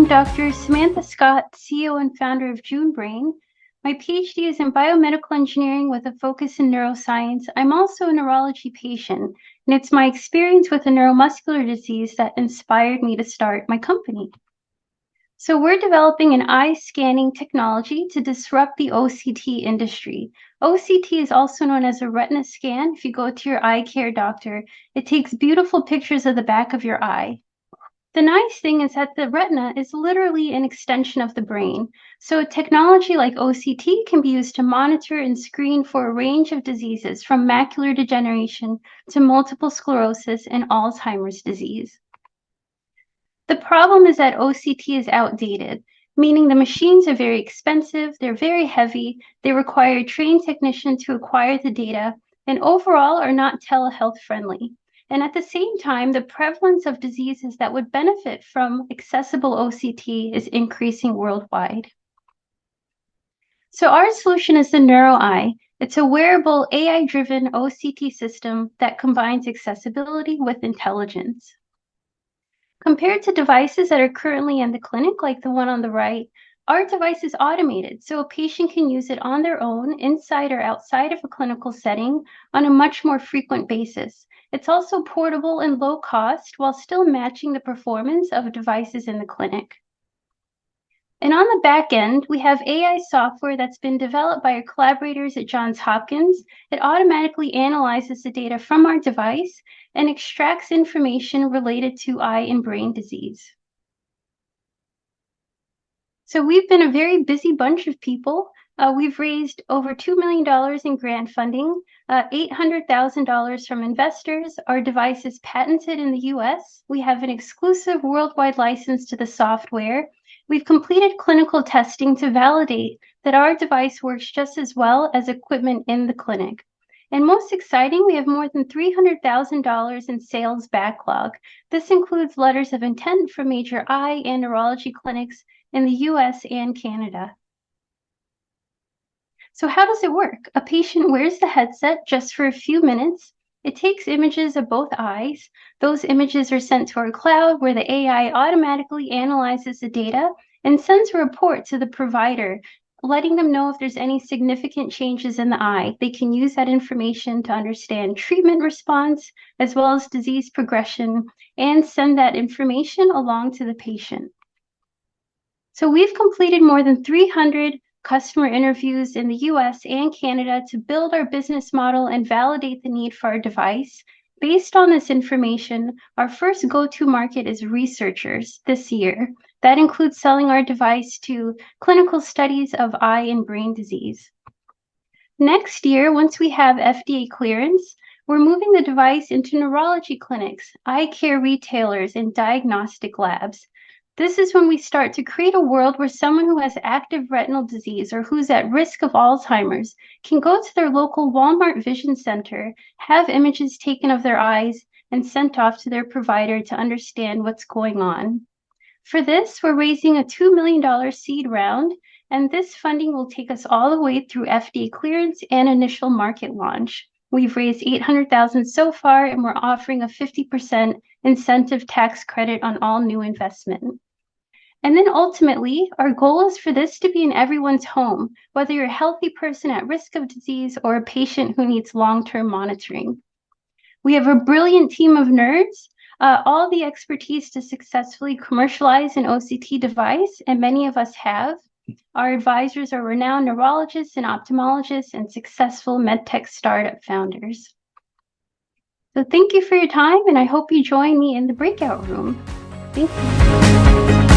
Dr. Samantha Scott, CEO and founder of JuneBrain. My PhD is in biomedical engineering with a focus in neuroscience. I'm also a neurology patient, and it's my experience with a neuromuscular disease that inspired me to start my company. So we're developing an eye scanning technology to disrupt the OCT industry. OCT is also known as a retina scan. If you go to your eye care doctor, it takes beautiful pictures of the back of your eye. The nice thing is that the retina is literally an extension of the brain. So a technology like OCT can be used to monitor and screen for a range of diseases from macular degeneration to multiple sclerosis and Alzheimer's disease. The problem is that OCT is outdated, meaning the machines are very expensive, they're very heavy, they require a trained technician to acquire the data, and overall are not telehealth friendly. And at the same time, the prevalence of diseases that would benefit from accessible OCT is increasing worldwide. So our solution is the NeuroEye. It's a wearable AI-driven OCT system that combines accessibility with intelligence. Compared to devices that are currently in the clinic, like the one on the right, our device is automated, so a patient can use it on their own, inside or outside of a clinical setting, on a much more frequent basis. It's also portable and low cost while still matching the performance of devices in the clinic. And on the back end, we have AI software that's been developed by our collaborators at Johns Hopkins. It automatically analyzes the data from our device and extracts information related to eye and brain disease. So we've been a very busy bunch of people. We've raised over $2 million in grant funding, $800,000 from investors. Our device is patented in the US. We have an exclusive worldwide license to the software. We've completed clinical testing to validate that our device works just as well as equipment in the clinic. And most exciting, we have more than $300,000 in sales backlog. This includes letters of intent from major eye and neurology clinics in the US and Canada. So how does it work? A patient wears the headset just for a few minutes. It takes images of both eyes. Those images are sent to our cloud where the AI automatically analyzes the data and sends a report to the provider, letting them know if there's any significant changes in the eye. They can use that information to understand treatment response as well as disease progression and send that information along to the patient. So we've completed more than 300 customer interviews in the US and Canada to build our business model and validate the need for our device. Based on this information, our first go-to market is researchers this year. That includes selling our device to clinical studies of eye and brain disease. Next year, once we have FDA clearance, we're moving the device into neurology clinics, eye care retailers, and diagnostic labs. This is when we start to create a world where someone who has active retinal disease or who's at risk of Alzheimer's can go to their local Walmart Vision Center, have images taken of their eyes, and sent off to their provider to understand what's going on. For this, we're raising a $2 million seed round, and this funding will take us all the way through FDA clearance and initial market launch. We've raised $800,000 so far, and we're offering a 50% incentive tax credit on all new investment. And then ultimately, our goal is for this to be in everyone's home, whether you're a healthy person at risk of disease or a patient who needs long-term monitoring. We have a brilliant team of nerds, all the expertise to successfully commercialize an OCT device, and many of us have. Our advisors are renowned neurologists and ophthalmologists and successful medtech startup founders. So thank you for your time, and I hope you join me in the breakout room. Thank you.